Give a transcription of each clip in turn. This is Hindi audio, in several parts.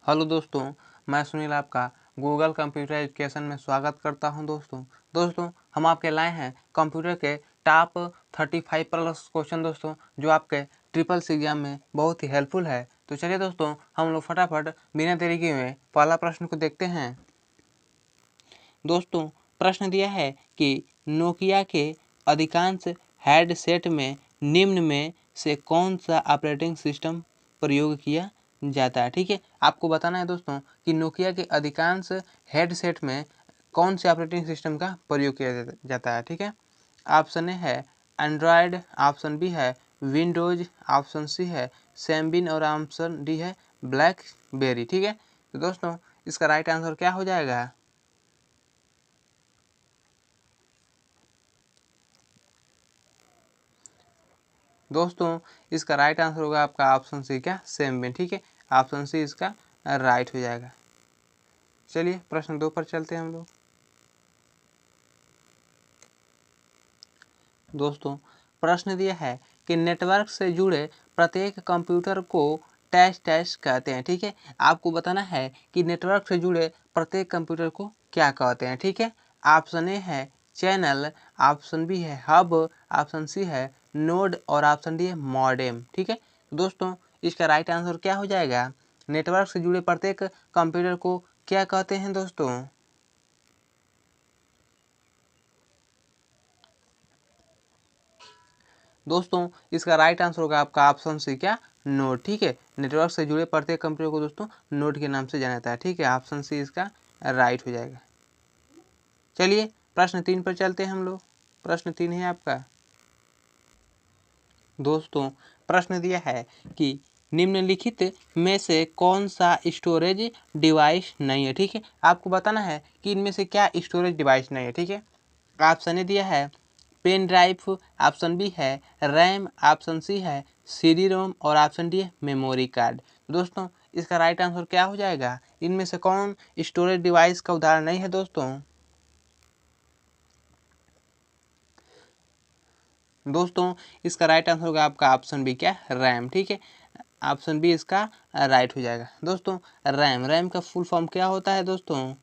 हेलो दोस्तों, मैं सुनील आपका गूगल कंप्यूटर एजुकेशन में स्वागत करता हूं। दोस्तों हम आपके लाए हैं कंप्यूटर के टॉप 35 प्लस क्वेश्चन दोस्तों, जो आपके ट्रिपल सी एग्जाम में बहुत ही हेल्पफुल है। तो चलिए दोस्तों, हम लोग फटाफट बिना देरी किए हुए पहला प्रश्न को देखते हैं। दोस्तों प्रश्न दिया है कि नोकिया के अधिकांश हेडसेट में निम्न में से कौन सा ऑपरेटिंग सिस्टम प्रयोग किया जाता है। ठीक है, आपको बताना है दोस्तों कि नोकिया के अधिकांश हेडसेट में कौन से ऑपरेटिंग सिस्टम का प्रयोग किया जाता है। ठीक है, ऑप्शन ए है एंड्रॉयड, ऑप्शन बी है विंडोज, ऑप्शन सी है सैम्बियन और ऑप्शन डी है ब्लैकबेरी। ठीक है, तो दोस्तों इसका राइट आंसर क्या हो जाएगा? दोस्तों इसका राइट आंसर होगा आपका ऑप्शन सी, क्या सैम्बियन। ठीक है, ऑप्शन सी इसका राइट हो जाएगा। चलिए प्रश्न 2 पर चलते हैं हम लोग। दोस्तों प्रश्न दिया है कि नेटवर्क से जुड़े प्रत्येक कंप्यूटर को टैश कहते हैं। ठीक है, आपको बताना है कि नेटवर्क से जुड़े प्रत्येक कंप्यूटर को क्या कहते हैं। ठीक है, ऑप्शन ए है चैनल, ऑप्शन बी है हब, ऑप्शन सी है नोड और ऑप्शन डी है मॉडेम। ठीक है, दोस्तों इसका राइट आंसर क्या हो जाएगा? नेटवर्क से जुड़े प्रत्येक कंप्यूटर को क्या कहते हैं दोस्तों? दोस्तों इसका राइट आंसर होगा आपका ऑप्शन सी, क्या नोड। ठीक है, नेटवर्क से जुड़े प्रत्येक कंप्यूटर को दोस्तों नोड के नाम से जाना जाता है। ठीक है, ऑप्शन सी इसका राइट हो जाएगा। चलिए प्रश्न 3 पर चलते हैं हम लोग। प्रश्न 3 है आपका। दोस्तों प्रश्न दिया है कि निम्नलिखित में से कौन सा स्टोरेज डिवाइस नहीं है। ठीक है, आपको बताना है कि इनमें से क्या स्टोरेज डिवाइस नहीं है। ठीक है, ऑप्शन ए दिया है पेन ड्राइव, ऑप्शन बी है रैम, ऑप्शन सी है सीडी रोम और ऑप्शन डी है मेमोरी कार्ड। दोस्तों इसका राइट आंसर क्या हो जाएगा? इनमें से कौन स्टोरेज डिवाइस का उदाहरण नहीं है दोस्तों? दोस्तों इसका राइट आंसर होगा आपका ऑप्शन बी, क्या रैम। ठीक है, ऑप्शन बी इसका राइट हो जाएगा। दोस्तों रैम का फुल फॉर्म क्या होता है दोस्तों?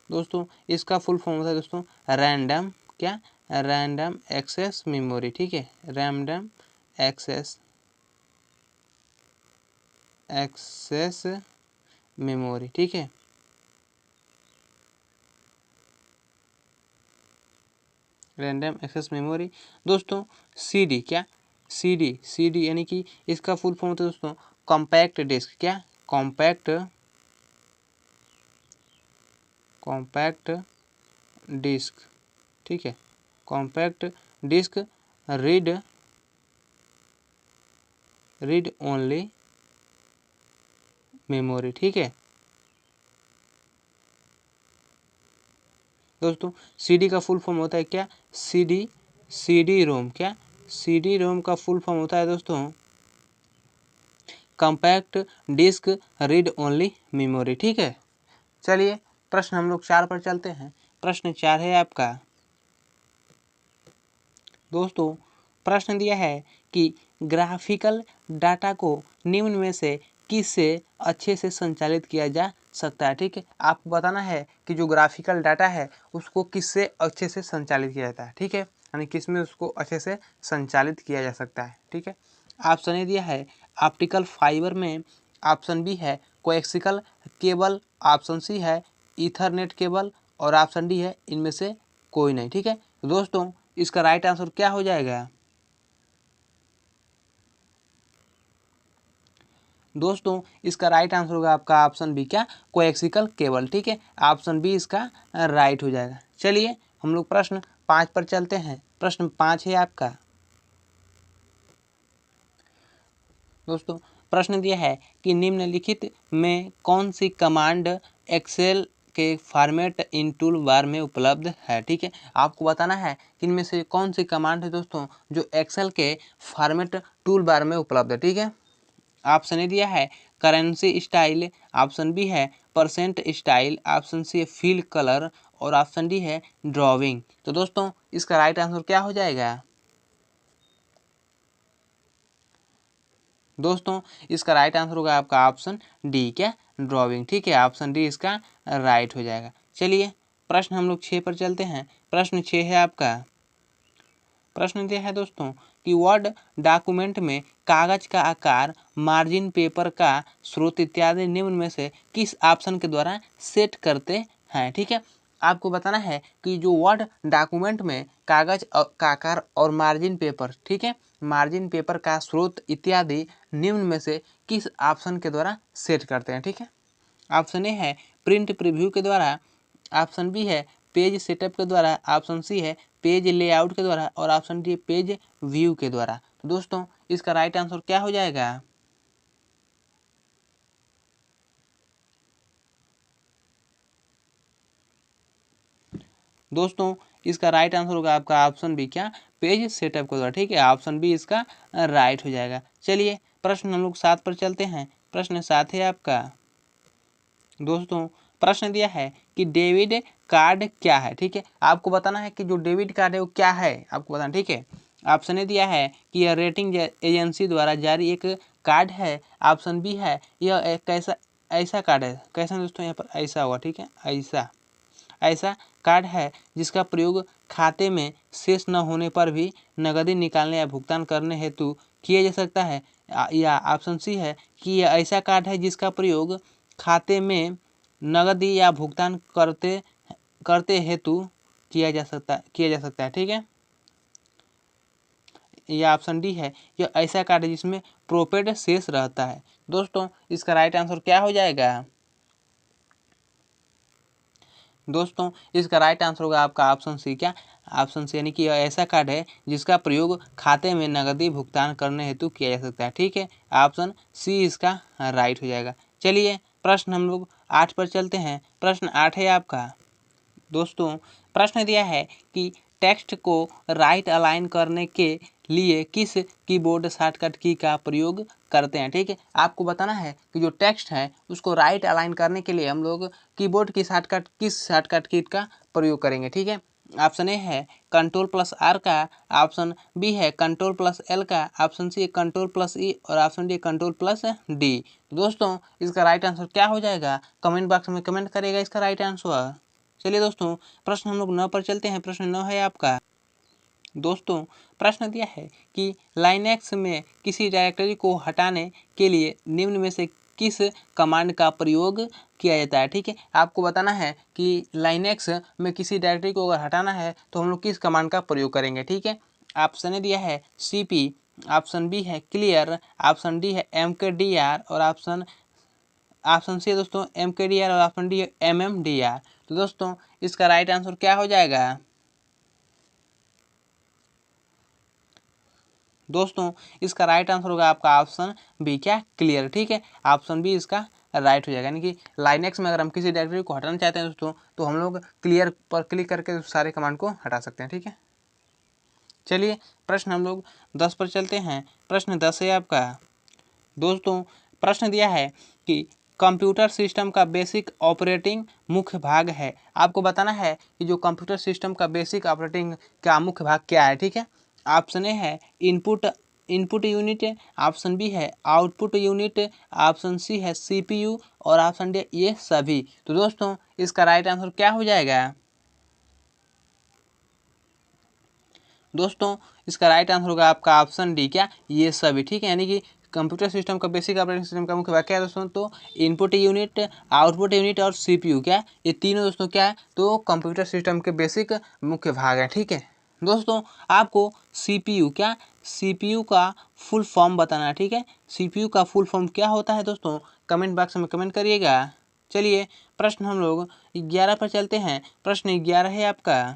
दोस्तों इसका फुल फॉर्म होता है दोस्तों रैंडम, क्या रैंडम एक्सेस मेमोरी। ठीक है, रैंडम एक्सेस मेमोरी। ठीक है, रैंडम एक्सेस मेमोरी। दोस्तों सीडी, क्या सीडी यानी कि इसका फुल फॉर्म होता है दोस्तों कॉम्पैक्ट डिस्क, क्या कॉम्पैक्ट डिस्क। ठीक है, compact disc read only memory. ठीक है दोस्तों, सीडी का फुल फॉर्म होता है क्या सीडी रोम। क्या सीडी रोम का फुल फॉर्म होता है दोस्तों compact disc read only memory. ठीक है, चलिए प्रश्न हम लोग 4 पर चलते हैं। प्रश्न 4 है आपका। दोस्तों प्रश्न दिया है कि ग्राफिकल डाटा को निम्न में से किससे अच्छे से संचालित किया जा सकता है। ठीक है, आपको बताना है कि जो ग्राफिकल डाटा है उसको किससे अच्छे से संचालित किया जाता है। ठीक है, यानी किस में उसको अच्छे से संचालित किया जा सकता है। ठीक है, ऑप्शन ए दिया है ऑप्टिकल फाइबर में, ऑप्शन बी है कोएक्सिकल केबल, ऑप्शन सी है ईथरनेट केबल और ऑप्शन डी है इनमें से कोई नहीं। ठीक है, दोस्तों इसका राइट आंसर क्या हो जाएगा? दोस्तों इसका राइट आंसर होगा आपका ऑप्शन बी, क्या कोएक्सिकल केबल। ठीक है, ऑप्शन बी इसका राइट हो जाएगा। चलिए हम लोग प्रश्न 5 पर चलते हैं। प्रश्न 5 है आपका। दोस्तों प्रश्न दिया है कि निम्नलिखित में कौन सी कमांड एक्सेल के फॉर्मेट इन टूल बार में उपलब्ध है। ठीक है, आपको बताना है कि इनमें से कौन सी कमांड है दोस्तों जो एक्सेल के फॉर्मेट टूल बार में उपलब्ध है। ठीक है, ऑप्शन ए दिया है करेंसी स्टाइल, ऑप्शन बी है परसेंट स्टाइल, ऑप्शन सी है फिल कलर और ऑप्शन डी है ड्राइंग। तो दोस्तों इसका राइट आंसर क्या हो जाएगा? दोस्तों इसका राइट आंसर होगा आपका ऑप्शन डी, क्या, ड्राइंग। ठीक है, ऑप्शन डी इसका राइट हो जाएगा। चलिए प्रश्न हम लोग 6 पर चलते हैं। प्रश्न 6 है आपका, प्रश्न यह है दोस्तों कि वर्ड डॉक्यूमेंट में कागज का आकार, मार्जिन, पेपर का स्रोत इत्यादि निम्न में से किस ऑप्शन के द्वारा सेट करते हैं। ठीक है, आपको बताना है कि जो वर्ड डॉक्यूमेंट में कागज का आकार और मार्जिन पेपर, ठीक है, मार्जिन पेपर का स्रोत इत्यादि निम्न में से किस ऑप्शन के द्वारा सेट करते हैं। ठीक है, ऑप्शन ए है प्रिंट प्रीव्यू के द्वारा, ऑप्शन बी है पेज सेटअप के द्वारा, ऑप्शन सी है पेज लेआउट के द्वारा और ऑप्शन डी पेज व्यू के द्वारा। तो दोस्तों इसका राइट आंसर क्या हो जाएगा? दोस्तों इसका राइट आंसर होगा आपका ऑप्शन बी, क्या, पेज सेटअप के द्वारा। ठीक है, ऑप्शन बी इसका राइट हो जाएगा। चलिए प्रश्न हम लोग 7 पर चलते हैं। प्रश्न 7 है आपका, दोस्तों प्रश्न दिया है कि डेबिट कार्ड क्या है। ठीक है, आपको बताना है कि जो डेबिट कार्ड है वो क्या है, आपको बताना। ठीक है, ऑप्शन ए दिया है कि यह रेटिंग एजेंसी द्वारा जारी एक कार्ड है। ऑप्शन बी है यह एक कैसा ऐसा कार्ड है, कैसा दोस्तों, यहाँ पर ऐसा होगा। ठीक है, ऐसा ऐसा कार्ड है जिसका प्रयोग खाते में शेष न होने पर भी नकदी निकालने या भुगतान करने हेतु किया जा सकता है। या ऑप्शन सी है कि यह ऐसा कार्ड है जिसका प्रयोग खाते में नकदी या भुगतान करते करते हेतु किया जा सकता है। ठीक है, यह ऑप्शन डी है यह ऐसा कार्ड है जिसमें प्रोपेड शेष रहता है। दोस्तों इसका राइट आंसर क्या हो जाएगा? दोस्तों इसका राइट आंसर होगा आपका ऑप्शन सी, क्या, ऑप्शन सी, यानी कि यह ऐसा कार्ड है जिसका प्रयोग खाते में नकदी भुगतान करने हेतु किया जा सकता है। ठीक है, ऑप्शन सी इसका राइट हो जाएगा। चलिए प्रश्न हम लोग 8 पर चलते हैं। प्रश्न 8 है आपका, दोस्तों प्रश्न दिया है कि टेक्स्ट को राइट अलाइन करने के लिए किस कीबोर्ड शॉर्टकट की का प्रयोग करते हैं। ठीक है, आपको बताना है कि जो टेक्स्ट है उसको राइट अलाइन करने के लिए हम लोग कीबोर्ड की शॉर्टकट किस शॉर्टकट की का प्रयोग करेंगे। ठीक है, ऑप्शन ए है कंट्रोल प्लस आर का, ऑप्शन बी है कंट्रोल प्लस एल का, ऑप्शन सी कंट्रोल प्लस ई और option D control plus D. दोस्तों इसका राइट आंसर क्या हो जाएगा? कमेंट बॉक्स में कमेंट करिएगा इसका राइट आंसर। चलिए दोस्तों प्रश्न हम लोग 9 पर चलते हैं। प्रश्न 9 है आपका, दोस्तों प्रश्न दिया है कि लाइनेक्स में किसी डायरेक्टरी को हटाने के लिए निम्न में से किस कमांड का प्रयोग किया जाता है। ठीक है, आपको बताना है कि लाइनेक्स में किसी डायरेक्टरी को अगर हटाना है तो हम लोग किस कमांड का प्रयोग करेंगे। ठीक है, ऑप्शन दिया है cp, ऑप्शन बी है क्लियर, ऑप्शन डी है mkdir और ऑप्शन सी है दोस्तों mkdir और ऑप्शन डी है mmdir। तो दोस्तों इसका राइट आंसर क्या हो जाएगा? दोस्तों इसका राइट आंसर होगा आपका ऑप्शन बी, क्या, क्लियर। ठीक है, ऑप्शन बी इसका राइट हो जाएगा, यानी कि लाइनेक्स में अगर हम किसी डायरेक्टरी को हटाना चाहते हैं दोस्तों तो हम लोग क्लियर पर क्लिक करके सारे कमांड को हटा सकते हैं। ठीक है, चलिए प्रश्न हम लोग 10 पर चलते हैं। प्रश्न 10 है आपका, दोस्तों प्रश्न दिया है कि कंप्यूटर सिस्टम का बेसिक ऑपरेटिंग मुख्य भाग है। आपको बताना है कि जो कंप्यूटर सिस्टम का बेसिक ऑपरेटिंग का मुख्य भाग क्या है। ठीक है, ऑप्शन ए है input input unit, option B है आउटपुट यूनिट, ऑप्शन सी है सीपीयू और ऑप्शन डी ये सभी। तो दोस्तों इसका राइट आंसर क्या हो जाएगा? दोस्तों इसका राइट आंसर होगा आपका ऑप्शन डी, क्या, ये सभी। ठीक है, यानी कि कंप्यूटर सिस्टम का बेसिक ऑपरेटिंग सिस्टम का मुख्य भाग क्या है दोस्तों? तो इनपुट यूनिट, आउटपुट यूनिट और सीपीयू, क्या, ये तीनों दोस्तों क्या है? तो कंप्यूटर सिस्टम के बेसिक मुख्य भाग है। ठीक है दोस्तों, आपको सीपीयू, क्या, सीपीयू का फुल फॉर्म बताना है। ठीक है, सीपीयू का फुल फॉर्म क्या होता है दोस्तों? कमेंट बॉक्स में कमेंट करिएगा। चलिए प्रश्न हम लोग 11 पर चलते हैं। प्रश्न 11 है आपका,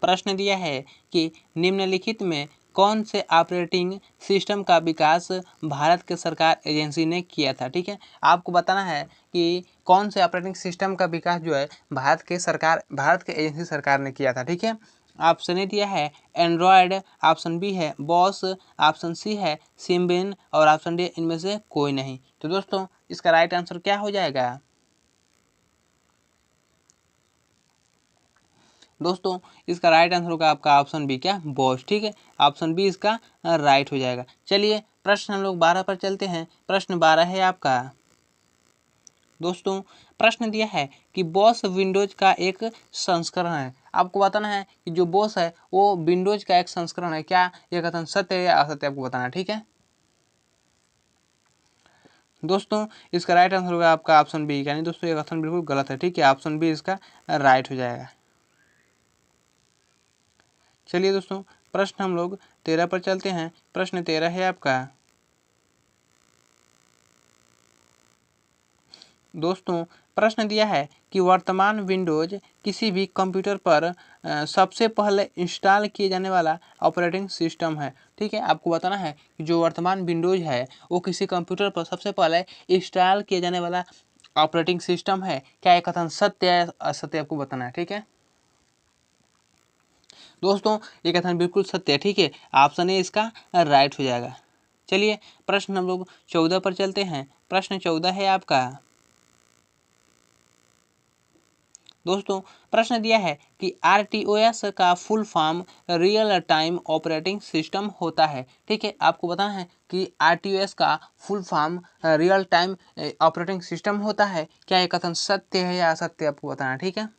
प्रश्न दिया है कि निम्नलिखित में कौन से ऑपरेटिंग सिस्टम का विकास भारत के सरकार एजेंसी ने किया था। ठीक है, आपको बताना है कि कौन से ऑपरेटिंग सिस्टम का विकास जो है भारत के एजेंसी सरकार ने किया था। ठीक है, ऑप्शन ए दिया है एंड्रॉयड, ऑप्शन बी है बॉस, ऑप्शन सी है सिम्बियन और ऑप्शन डी इनमें से कोई नहीं। तो दोस्तों इसका राइट आंसर क्या हो जाएगा? दोस्तों इसका राइट आंसर होगा आपका ऑप्शन बी, क्या, बॉस। ठीक है, ऑप्शन बी इसका राइट हो जाएगा। चलिए प्रश्न हम लोग 12 पर चलते हैं। प्रश्न 12 है आपका दोस्तों, प्रश्न दिया है कि बॉस विंडोज का एक संस्करण है। आपको बताना है कि जो बॉस है वो विंडोज का एक संस्करण है। क्या यह कथन सत्य है या असत्य, आपको बताना है। ठीक है दोस्तों, इसका राइट आंसर होगा आपका ऑप्शन बी, यानी दोस्तों ये कथन बिल्कुल गलत है। ठीक है, ऑप्शन बी इसका राइट हो जाएगा। चलिए दोस्तों, प्रश्न हम लोग 13 पर चलते हैं। प्रश्न 13 है आपका दोस्तों, प्रश्न दिया है कि वर्तमान विंडोज किसी भी कंप्यूटर पर सबसे पहले इंस्टॉल किए जाने वाला ऑपरेटिंग सिस्टम है। ठीक है, आपको बताना है कि जो वर्तमान विंडोज है वो किसी कंप्यूटर पर सबसे पहले इंस्टॉल किए जाने वाला ऑपरेटिंग सिस्टम है। क्या ये कथन सत्य है असत्य, आपको बताना है। ठीक है दोस्तों, ये कथन बिल्कुल सत्य है। ठीक है, ऑप्शन ए इसका राइट हो जाएगा। चलिए, प्रश्न हम लोग 14 पर चलते हैं। प्रश्न 14 है आपका दोस्तों, प्रश्न दिया है कि RTOS का full form real time operating system होता है। ठीक है, आपको बताना है कि RTOS का full form real time operating system होता है। क्या ये कथन सत्य है या असत्य, आपको बताना है। ठीक है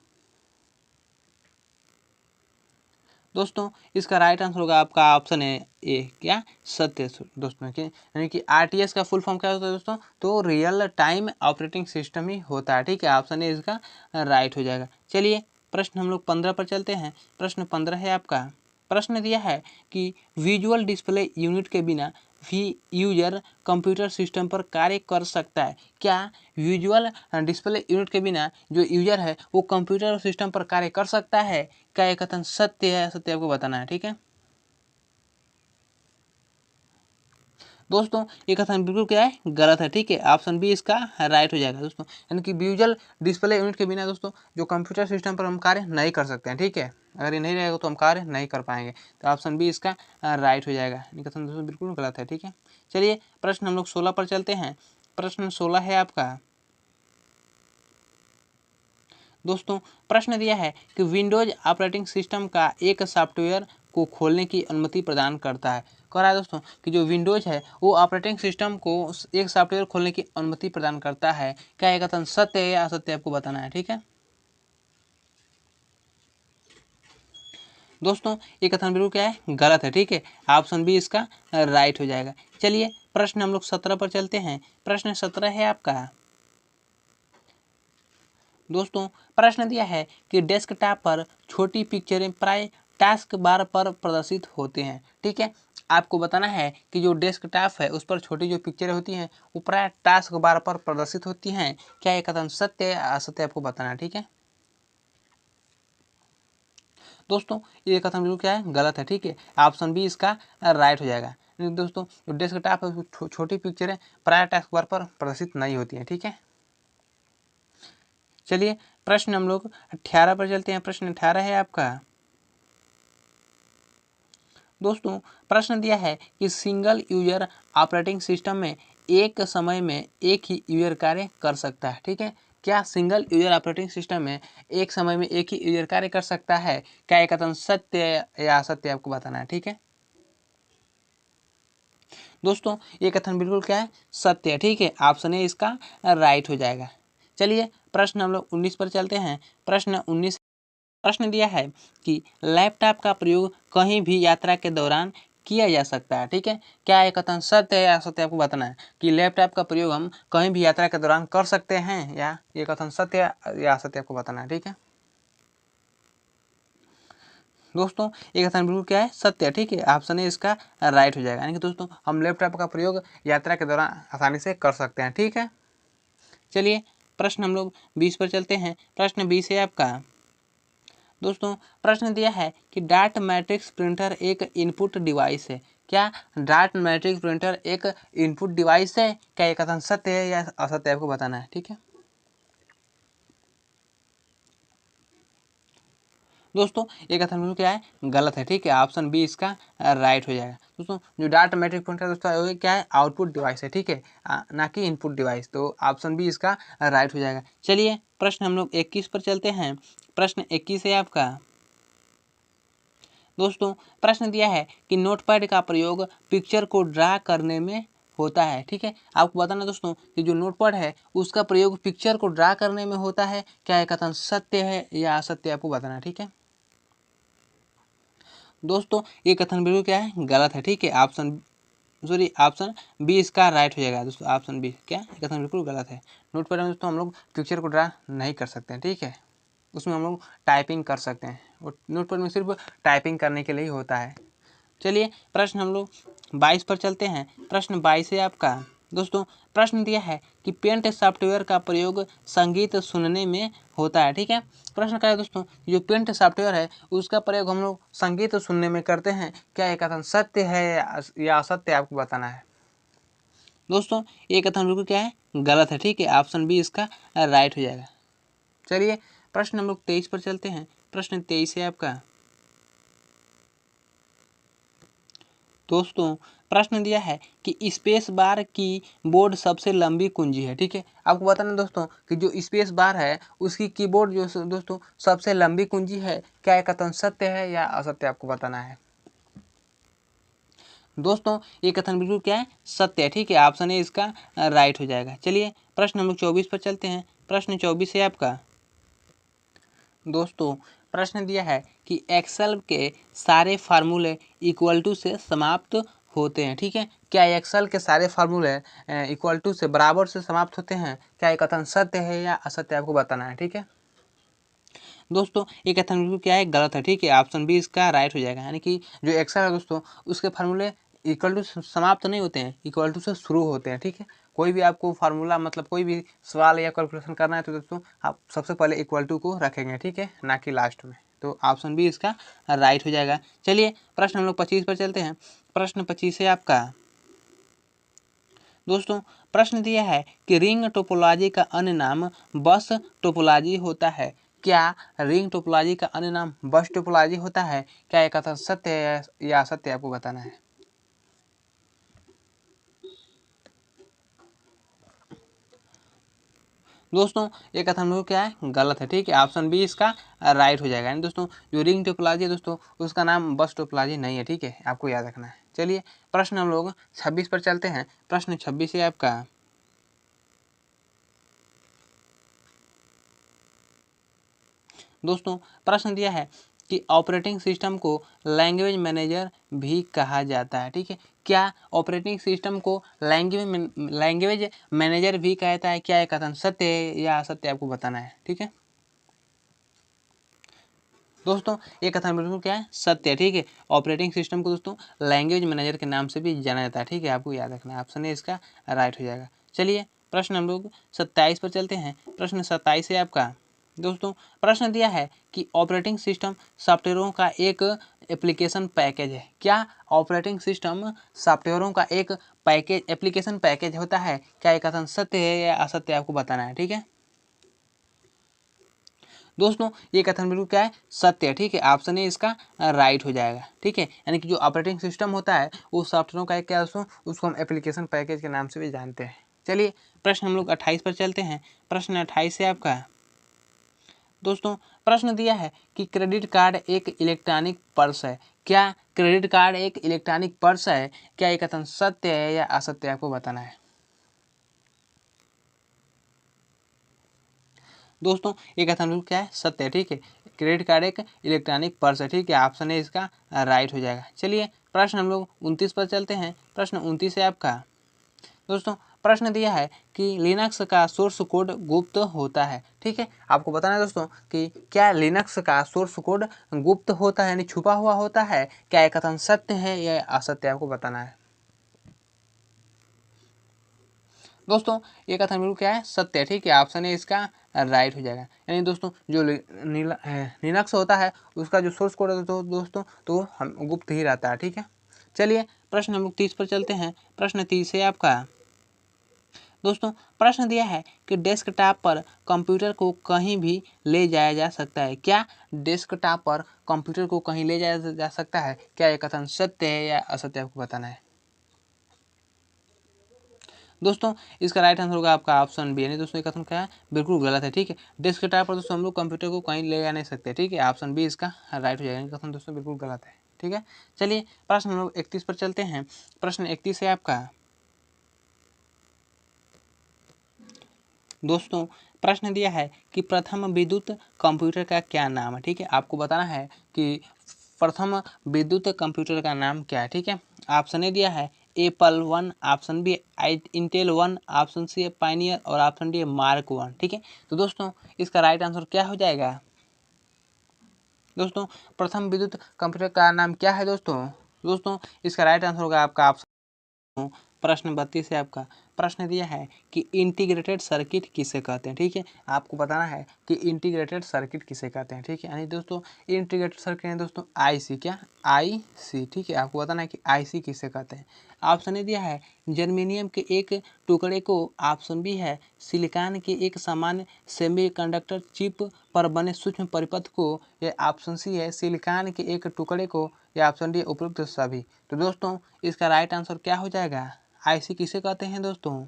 दोस्तों, इसका राइट आंसर होगा आपका ऑप्शन है ए, क्या सत्य दोस्तों। यानी कि RTS का फुल फॉर्म क्या होता है दोस्तों, तो रियल टाइम ऑपरेटिंग सिस्टम ही होता है। ठीक है, ऑप्शन ए इसका राइट हो जाएगा। चलिए, प्रश्न हम लोग 15 पर चलते हैं। प्रश्न 15 है आपका। प्रश्न दिया है कि विजुअल डिस्प्ले यूनिट के बिना भी यूजर कंप्यूटर सिस्टम पर कार्य कर सकता है। क्या विजुअल डिस्प्ले यूनिट के बिना जो यूजर है वो कंप्यूटर सिस्टम पर कार्य कर सकता है? क्या ये कथन सत्य है असत्य, आपको बताना है। ठीक है दोस्तों, ये कथन बिल्कुल क्या है, गलत है। ठीक है, ऑप्शन बी इसका राइट हो जाएगा दोस्तों। यानी कि विजुअल डिस्प्ले यूनिट के बिना दोस्तों जो कंप्यूटर सिस्टम पर हम कार्य नहीं कर सकते हैं। ठीक है, अगर ये नहीं रहेगा तो हम कार्य नहीं कर पाएंगे। तो ऑप्शन बी इसका राइट हो जाएगा। ये कथन दोस्तों बिल्कुल गलत है। ठीक है, चलिए, प्रश्न हम लोग 16 पर चलते हैं। प्रश्न 16 है आपका दोस्तों, प्रश्न दिया है कि विंडोज ऑपरेटिंग सिस्टम का एक सॉफ्टवेयर को खोलने की अनुमति प्रदान करता है। कह रहा है दोस्तों कि जो विंडोज है वो ऑपरेटिंग सिस्टम को एक सॉफ्टवेयर खोलने की अनुमति प्रदान करता है। क्या यह कथन सत्य है या असत्य, आपको बताना है। ठीक है दोस्तों, ये कथन बिल्कुल क्या है, गलत है। ठीक है, ऑप्शन बी इसका राइट हो जाएगा। चलिए, प्रश्न हम लोग 17 पर चलते हैं। प्रश्न 17 है आपका दोस्तों, प्रश्न दिया है कि डेस्कटॉप पर छोटी पिक्चरें प्राय टास्क बार पर प्रदर्शित होते हैं। ठीक है, आपको बताना है कि जो डेस्कटॉप है उस पर छोटी जो पिक्चरें होती हैं वो प्राय टास्क बार पर प्रदर्शित होती हैं। क्या ये कथन सत्य है असत्य, आपको बताना है। ठीक है दोस्तों, ये कथन बिल्कुल क्या है, गलत है। ठीक है, ऑप्शन बी इसका राइट हो जाएगा। दोस्तों, जो डेस्कटॉप है छोटी पिक्चरें प्राय टास्क बार पर प्रदर्शित नहीं होती हैं। ठीक है चलिए, प्रश्न हम लोग 18 पर चलते हैं। प्रश्न 18 है आपका दोस्तों, प्रश्न दिया है कि सिंगल यूजर ऑपरेटिंग सिस्टम में एक समय में एक ही यूजर कार्य कर सकता है। ठीक है, क्या सिंगल यूजर ऑपरेटिंग सिस्टम में एक समय में एक ही यूजर कार्य कर सकता है? क्या ये कथन सत्य या असत्य, आपको बताना है। ठीक है दोस्तों, ये कथन बिल्कुल क्या है, सत्य है। ठीक है, ऑप्शन ए इसका राइट हो जाएगा। चलिए, प्रश्न हम लोग 19 पर चलते हैं। प्रश्न 19 प्रश्न दिया है कि लैपटॉप का प्रयोग कहीं भी यात्रा के दौरान किया जा सकता है। ठीक है, क्या ये कथन सत्य है या असत्य, आपको बताना है कि लैपटॉप का प्रयोग हम कहीं भी यात्रा के दौरान कर सकते हैं, या ये कथन सत्य या असत्य, आपको बताना है। ठीक है दोस्तों, ये कथन बिल्कुल क्या है, सत्य है। ठीक है, ऑप्शन ए इसका राइट हो जाएगा। यानी कि दोस्तों हम लैपटॉप का प्रयोग यात्रा के दौरान आसानी से कर सकते हैं। ठीक है चलिए, प्रश्न हम लोग 20 पर चलते हैं। प्रश्न 20 है आपका दोस्तों, प्रश्न दिया है कि डाट मैट्रिक्स प्रिंटर एक इनपुट डिवाइस है। क्या डाट मैट्रिक्स प्रिंटर एक इनपुट डिवाइस है? क्या ये कथन सत्य है या असत्य, आपको बताना है। ठीक है दोस्तों, ये कथन बिल्कुल क्या है, गलत है। ठीक है, ऑप्शन बी इसका राइट हो जाएगा। दोस्तों, जो डाटा मैट्रिक प्रिंटर दोस्तों वो क्या है, आउटपुट डिवाइस है। ठीक है, ना कि इनपुट डिवाइस। तो ऑप्शन बी इसका राइट हो जाएगा। चलिए, प्रश्न हम लोग 21 पर चलते हैं। प्रश्न 21 है आपका दोस्तों प्रश्न दिया है कि नोटपैड का प्रयोग पिक्चर को ड्रा करने में होता है। ठीक है, आपको बताना दोस्तों कि जो नोटपैड है उसका प्रयोग पिक्चर को ड्रा करने में होता है। क्या यह कथन सत्य है या असत्य, आपको बताना है। ठीक है दोस्तों, ये कथन बिल्कुल क्या है, गलत है। ठीक है, ऑप्शन बी इसका राइट हो जाएगा दोस्तों। ऑप्शन बी क्या, ये कथन बिल्कुल गलत है। नोटपैड में दोस्तों हम लोग पिक्चर को ड्रा नहीं कर सकते हैं। ठीक है, उसमें हम लोग टाइपिंग कर सकते हैं, और नोटपैड में सिर्फ टाइपिंग करने के लिए ही होता है। चलिए प्रश्न हम लोग 22 पर चलते हैं। प्रश्न 22 है आपका। दोस्तों प्रश्न दिया है कि पेंट सॉफ्टवेयर का प्रयोग संगीत सुनने में होता है। ठीक है, प्रश्न क्या है दोस्तों, जो पेंट सॉफ्टवेयर है उसका प्रयोग हम लोग संगीत सुनने में करते हैं। क्या ये कथन सत्य है या असत्य, आपको बताना है। दोस्तों ये कथन बिल्कुल क्या है, गलत है। ठीक है, ऑप्शन बी इसका राइट हो जाएगा। चलिए प्रश्न हम लोग 23 पर चलते हैं। प्रश्न 23 है आपका। दोस्तों प्रश्न दिया है कि स्पेस बार की बोर्ड सबसे लंबी कुंजी है। ठीक है, आपको बताना दोस्तों कि जो स्पेस बार है उसकी कीबोर्ड जो दोस्तों सबसे लंबी कुंजी है। क्या यह कथन सत्य है या असत्य, आपको बताना है। दोस्तों ये कथन बिल्कुल क्या है, सत्य है। ठीक है, ऑप्शन ए इसका राइट हो जाएगा। चलिए प्रश्न नंबर 24 पर चलते हैं। प्रश्न 24 है आपका। दोस्तों प्रश्न दिया है कि एक्सेल के सारे फार्मूले इक्वल टू से समाप्त होते हैं। ठीक है, क्या एक्सेल के सारे फार्मूले इक्वल टू से बराबर से समाप्त होते हैं। क्या ये कथन सत्य है या असत्य, आपको बताना है। ठीक है दोस्तों, ये कथन बिल्कुल क्या है, गलत है। ठीक है, ऑप्शन बी इसका राइट हो जाएगा। यानी कि जो एक्सेल है दोस्तों उसके फार्मूले इक्वल टू समाप्त नहीं होते हैं, इक्वल टू से शुरू होते हैं। ठीक है, कोई भी आपको फार्मूला मतलब कोई भी सवाल या कैलकुलेशन करना है तो दोस्तों आप सबसे पहले इक्वल टू को रखेंगे। ठीक है, ना कि लास्ट में। तो ऑप्शन बी इसका राइट हो जाएगा। चलिए प्रश्न हम लोग 25 पर चलते हैं। प्रश्न 25 है आपका। दोस्तों प्रश्न दिया है कि रिंग टोपोलॉजी का अन्य नाम बस टोपोलॉजी होता है। क्या रिंग टोपोलॉजी का अन्य नाम बस टोपोलॉजी होता है। क्या यह कथन सत्य है या असत्य, आपको बताना है। दोस्तों ये कथन बिल्कुल क्या है, गलत है। ठीक है, ऑप्शन बी इसका राइट हो जाएगा। यानी दोस्तों जो रिंग टोपोलॉजी है दोस्तों उसका नाम बस टोपोलॉजी नहीं है। ठीक है, आपको याद रखना है। चलिए प्रश्न हम लोग 26 पर चलते हैं। प्रश्न 26 है आपका। दोस्तों प्रश्न दिया है कि ऑपरेटिंग सिस्टम को लैंग्वेज मैनेजर भी कहा जाता है। ठीक है, क्या ऑपरेटिंग सिस्टम को लैंग्वेज मैनेजर भी कहता है। क्या यह कथन सत्य है या असत्य, आपको बताना है। ठीक है दोस्तों, ये कथन बिल्कुल क्या है, सत्य है। ठीक है, ऑपरेटिंग सिस्टम को दोस्तों लैंग्वेज मैनेजर के नाम से भी जाना जाता है। ठीक है, आपको याद रखना है। ऑप्शन ए इसका राइट हो जाएगा। चलिए प्रश्न हम लोग 27 पर चलते हैं। प्रश्न 27 है आपका। दोस्तों प्रश्न दिया है कि ऑपरेटिंग सिस्टम सॉफ्टवेयरों का एक एप्लीकेशन पैकेज है। क्या ऑपरेटिंग सिस्टम सॉफ्टवेयरों का एक पैकेज एप्लीकेशन पैकेज होता है। क्या ये कथन सत्य है या असत्य, आपको बताना है। ठीक है दोस्तों ये कथन बिल्कुल क्या है, सत्य है। ठीक है, ऑप्शन ए इसका राइट हो जाएगा। ठीक है, यानी कि जो ऑपरेटिंग सिस्टम होता है वो सॉफ्टवेयरों का एक क्या दोस्तों, उसको हम एप्लीकेशन पैकेज के नाम से भी जानते हैं। चलिए प्रश्न हम लोग 28 पर चलते हैं। प्रश्न 28 है आपका। दोस्तों प्रश्न दिया है कि क्रेडिट कार्ड एक इलेक्ट्रॉनिक पर्स है। क्या क्रेडिट कार्ड एक इलेक्ट्रॉनिक पर्स है। क्या ये कथन सत्य है या असत्य, आपको बताना है। दोस्तों ये कथन बिल्कुल क्या है, सत्य है। ठीक है, क्रेडिट कार्ड एक इलेक्ट्रॉनिक पर्स है। ठीक है, ऑप्शन है इसका राइट हो जाएगा। चलिए प्रश्न हम लोग 29 पर चलते हैं। प्रश्न 29 है आपका। दोस्तों प्रश्न दिया है कि लिनक्स का सोर्स कोड गुप्त होता है। ठीक है, आपको बताना है दोस्तों कि क्या लिनक्स का सोर्स कोड गुप्त होता है, यानी छुपा हुआ होता है। क्या यह कथन सत्य है या असत्य, आपको बताना है। दोस्तों ये कथन बिल्कुल क्या है, सत्य है। ठीक है, ऑप्शन है इसका राइट हो जाएगा। यानी दोस्तों जो लिनक्स होता है उसका जो सोर्स कोड है तो दोस्तों तो हम गुप्त ही रहता है। ठीक है, चलिए प्रश्न हम लोग 30 पर चलते हैं। प्रश्न 30 है आपका। दोस्तों प्रश्न दिया है कि डेस्कटॉप पर कंप्यूटर को कहीं भी ले जाया जा सकता है। क्या डेस्कटॉप पर कंप्यूटर को कहीं ले जाया जा सकता है। क्या यह कथन सत्य है या असत्य, आपको बताना है। दोस्तों इसका राइट आंसर होगा आपका ऑप्शन बी, यानी दोस्तों ये कथन क्या है, बिल्कुल गलत है। ठीक है, डेस्कटॉप पर दोस्तों हम लोग कंप्यूटर को कहीं ले जा नहीं सकते। ठीक है, ऑप्शन बी इसका राइट हो जाएगा, कथन दोस्तों बिल्कुल गलत है। ठीक है, चलिए प्रश्न हम लोग 31 पर चलते हैं। प्रश्न 31 है आपका दोस्तों, प्रश्न दिया है कि प्रथम विद्युत कंप्यूटर का क्या नाम है। ठीक है, आपको बताना है कि प्रथम विद्युत कंप्यूटर का नाम क्या है। ठीक है, ऑप्शन ए दिया है Apple 1, option B Intel 1, option C है पाइनियर और ऑप्शन डी है मार्क 1। ठीक है, तो दोस्तों इसका राइट आंसर क्या हो जाएगा। दोस्तों प्रथम विद्युत कंप्यूटर का नाम क्या है दोस्तों इसका राइट आंसर होगा आपका ऑप्शन। प्रश्न 32 है आपका, प्रश्न दिया है कि इंटीग्रेटेड सर्किट किसे कहते हैं। ठीक है, आपको बताना है कि इंटीग्रेटेड सर्किट किसे कहते हैं। ठीक है, यानी दोस्तों इंटीग्रेटेड सर्किट है दोस्तों आईसी, क्या आईसी। ठीक है, आपको बताना है कि आईसी किसे कहते हैं। ऑप्शन ए दिया है जर्मेनियम के एक टुकड़े को, ऑप्शन बी है सिलिकॉन के एक सामान्य सेमीकंडक्टर चिप पर बने सूक्ष्म परिपथ को, या ऑप्शन सी है सिलिकॉन के एक टुकड़े को, या ऑप्शन डी उपरोक्त सभी। तो दोस्तों इसका राइट आंसर क्या हो जाएगा, आईसी किसे कहते हैं दोस्तों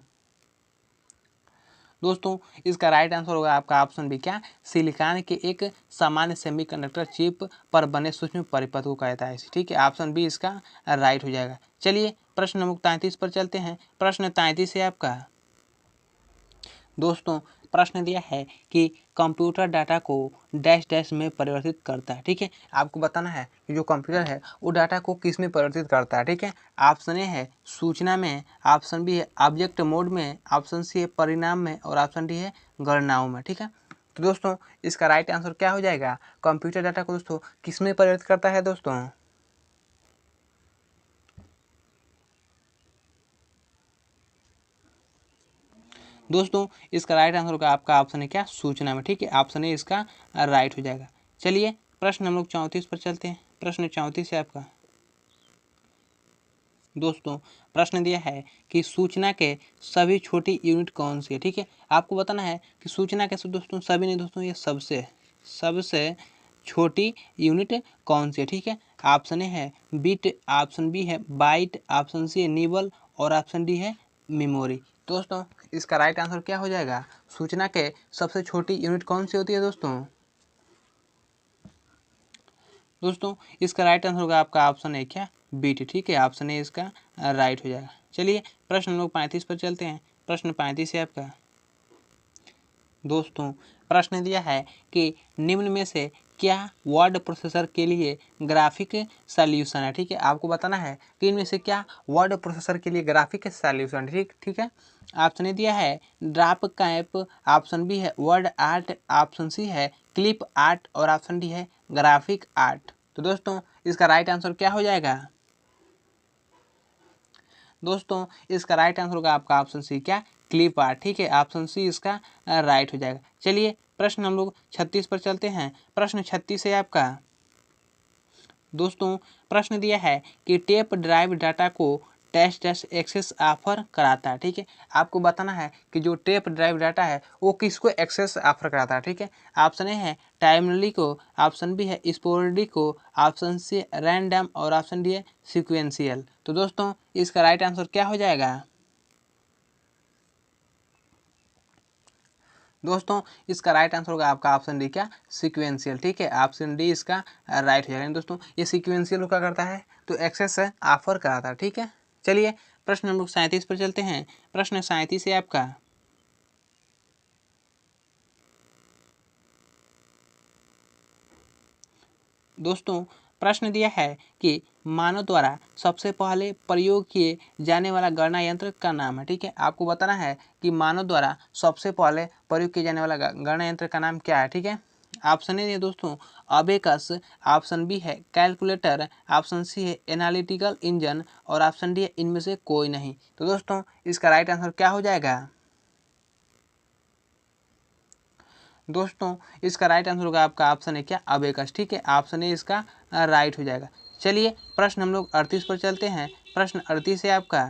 इसका राइट आंसर होगा आपका ऑप्शन बी, क्या सिलिकॉन के एक सामान्य सेमीकंडक्टर चिप पर बने सूक्ष्म परिपथ को कहता है। ठीक है, ऑप्शन बी इसका राइट हो जाएगा। चलिए प्रश्न नंबर 33 पर चलते हैं। प्रश्न 33 है आपका दोस्तों, प्रश्न दिया है कि कंप्यूटर डाटा को डैश डैश में परिवर्तित करता है। ठीक है, आपको बताना है कि जो कंप्यूटर है वो डाटा को किस में परिवर्तित करता है। ठीक है, ऑप्शन ए है सूचना में, ऑप्शन बी है ऑब्जेक्ट मोड में, ऑप्शन सी है परिणाम में और ऑप्शन डी है गणनाओं में। ठीक है, तो दोस्तों इसका राइट आंसर क्या हो जाएगा, कंप्यूटर डाटा को दोस्तों किस में परिवर्तित करता है दोस्तों इसका राइट आंसर होगा आपका ऑप्शन है, क्या सूचना में। ठीक है, ऑप्शन ए इसका राइट हो जाएगा। चलिए प्रश्न हम लोग 34 पर चलते हैं। प्रश्न 34 है आपका दोस्तों, प्रश्न दिया है कि सूचना के सभी छोटी यूनिट कौन सी है। ठीक है, आपको बताना है कि सूचना के दोस्तों सभी नहीं दोस्तों, ये सबसे सबसे छोटी यूनिट कौन सी है। ठीक है, ऑप्शन ए है बिट, ऑप्शन बी है बाइट, ऑप्शन सी है निबल और ऑप्शन डी है मेमोरी। दोस्तों इसका राइट आंसर क्या हो जाएगा, सूचना के सबसे छोटी यूनिट कौन सी होती है दोस्तों इसका राइट आंसर होगा आपका ऑप्शन है, क्या बीट। ठीक है, ऑप्शन ए इसका राइट हो जाएगा। चलिए प्रश्न हम लोग 35 पर चलते हैं। प्रश्न 35 है आपका दोस्तों, प्रश्न दिया है कि निम्न में से क्या वर्ड प्रोसेसर के लिए ग्राफिक सॉल्यूशन है। ठीक है, आपको बताना है कि इनमें से क्या वर्ड प्रोसेसर के लिए ग्राफिक सॉल्यूशन। ठीक है, ऑप्शन ए दिया है ड्राप कैप, ऑप्शन बी है वर्ड आर्ट, ऑप्शन सी है क्लिप आर्ट और ऑप्शन डी है ग्राफिक आर्ट। तो दोस्तों इसका राइट आंसर क्या हो जाएगा, दोस्तों इसका राइट आंसर होगा आपका ऑप्शन सी, क्या क्लिप आर्ट। ठीक है, ऑप्शन सी इसका राइट हो जाएगा। चलिए प्रश्न हम लोग 36 पर चलते हैं। प्रश्न 36 है आपका दोस्तों, प्रश्न दिया है कि टेप ड्राइव डाटा को डैश डैश एक्सेस ऑफर कराता है। ठीक है, आपको बताना है कि जो टेप ड्राइव डाटा है वो किसको एक्सेस ऑफर कराता है। ठीक है, ऑप्शन ए है टाइमली को, ऑप्शन बी है स्पोरेडिक को, ऑप्शन सी रैंडम और ऑप्शन डी है सिक्वेंशियल। तो दोस्तों इसका राइट आंसर क्या हो जाएगा, दोस्तों इसका राइट आंसर होगा आपका ऑप्शन डी, क्या सीक्वेंशियल। ठीक है, ऑप्शन डी इसका राइट हो जाएगा। दोस्तों ये सीक्वेंशियल क्या करता है, तो एक्सेस ऑफर कराता है। ठीक है, चलिए प्रश्न हम लोग 37 पर चलते हैं। प्रश्न 37 है आपका दोस्तों, प्रश्न दिया है कि मानव द्वारा सबसे पहले प्रयोग किए जाने वाला गणना यंत्र का नाम है। ठीक है, आपको बताना है कि मानव द्वारा सबसे पहले प्रयोग किए जाने वाला गणना यंत्र का नाम क्या है। ठीक है, ऑप्शन ए दोस्तों अबेकस, ऑप्शन बी है कैलकुलेटर, ऑप्शन सी है एनालिटिकल इंजन और ऑप्शन डी है इनमें से कोई नहीं। तो दोस्तों इसका राइट आंसर क्या हो जाएगा, दोस्तों इसका राइट आंसर होगा आपका ऑप्शन है, क्या अबेकस। ठीक है, ऑप्शन ए इसका राइट हो जाएगा। चलिए प्रश्न हम लोग 38 पर चलते हैं। प्रश्न 38 है आपका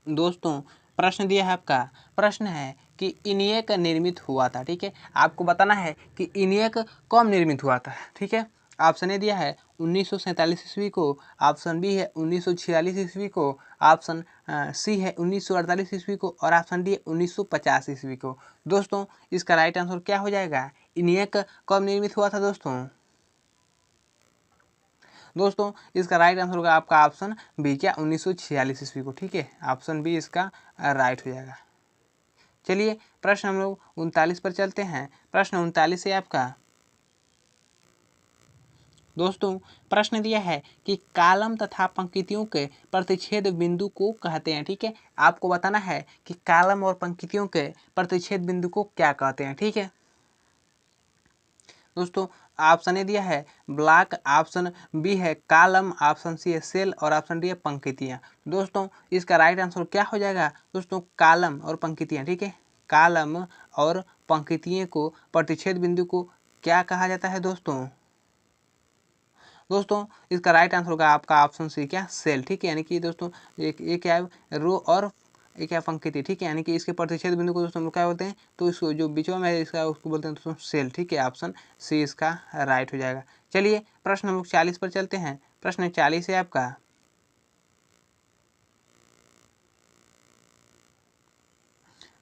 दोस्तों, प्रश्न दिया है आपका, प्रश्न है कि इनियक निर्मित हुआ था। ठीक है, आपको बताना है कि इनियक कब निर्मित हुआ था। ठीक है, ऑप्शन ए दिया है 1947 ईस्वी को, ऑप्शन बी है 1946 ईस्वी को, ऑप्शन सी है 1948 ईस्वी को और ऑप्शन डी है 1950 ईस्वी को। दोस्तों इसका राइट आंसर क्या हो जाएगा? ENIAC कब निर्मित हुआ था दोस्तों? दोस्तों इसका राइट आंसर होगा आपका ऑप्शन बी, क्या 1946 ईस्वी को। ठीक है, ऑप्शन बी इसका राइट हो जाएगा। चलिए प्रश्न हम लोग 39 पर चलते हैं। प्रश्न 39 है आपका। दोस्तों प्रश्न दिया है कि कॉलम तथा पंक्तियों के प्रतिच्छेद बिंदु को कहते हैं। ठीक है, आपको बताना है कि कॉलम और पंक्तियों के प्रतिच्छेद बिंदु को क्या कहते हैं। ठीक है दोस्तों, ऑप्शन ए दिया है ब्लॉक, ऑप्शन बी है कॉलम, ऑप्शन सी है सेल और ऑप्शन डी है पंक्तियाँ। दोस्तों इसका राइट आंसर क्या हो जाएगा? दोस्तों कॉलम और पंक्तियाँ। ठीक है, कॉलम और पंक्तियों को प्रतिच्छेद बिंदु को क्या कहा जाता है दोस्तों? दोस्तों इसका राइट आंसर होगा आपका ऑप्शन सी, क्या सेल। ठीक है, यानी कि दोस्तों एक क्या है रो और एक क्या पंक्ति। ठीक है, यानी कि इसके प्रतिच्छेद बिंदु को दोस्तों हम लोग क्या बोलते हैं? तो इसको जो बीच में है इसका उसको बोलते हैं दोस्तों सेल। ठीक है, ऑप्शन सी इसका राइट हो जाएगा। चलिए प्रश्न हम लोग 40 पर चलते हैं। प्रश्न 40 है आपका।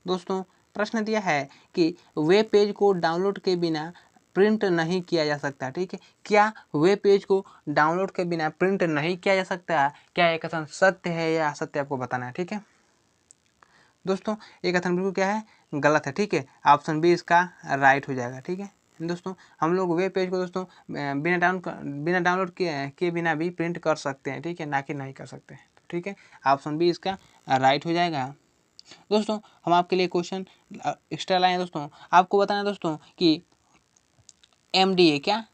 दोस्तों प्रश्न दिया है कि वेब पेज को डाउनलोड के बिना प्रिंट नहीं किया जा सकता। ठीक है, क्या वेब पेज को डाउनलोड के बिना प्रिंट नहीं किया जा सकता? क्या एक कथन सत्य है या असत्य, आपको बताना है। ठीक है दोस्तों, एक कथन बिल्कुल क्या है? गलत है। ठीक है, ऑप्शन बी इसका राइट हो जाएगा। ठीक है दोस्तों, हम लोग वेब पेज को दोस्तों बिना डाउनलोड के बिना भी प्रिंट कर सकते हैं। ठीक है, ना कि नहीं कर सकते हैं। ठीक है, ऑप्शन बी इसका राइट हो जाएगा। दोस्तों हम आपके लिए क्वेश्चन एक्स्ट्रा लाए हैं। दोस्तों आपको बताना है दोस्तों कि MDA क्या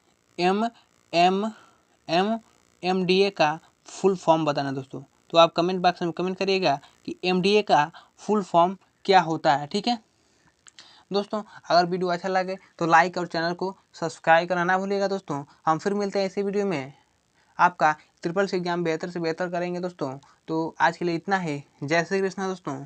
MDA का फुल फॉर्म बताना दोस्तों। तो आप कमेंट बॉक्स में कमेंट करिएगा कि MDA का फुल फॉर्म क्या होता है। ठीक है दोस्तों, अगर वीडियो अच्छा लगे तो लाइक और चैनल को सब्सक्राइब करना ना भूलिएगा। दोस्तों हम फिर मिलते हैं इसी वीडियो में। आपका ट्रिपल सी एग्जाम बेहतर से बेहतर करेंगे दोस्तों। तो आज के लिए इतना ही। जय श्री कृष्णा दोस्तों।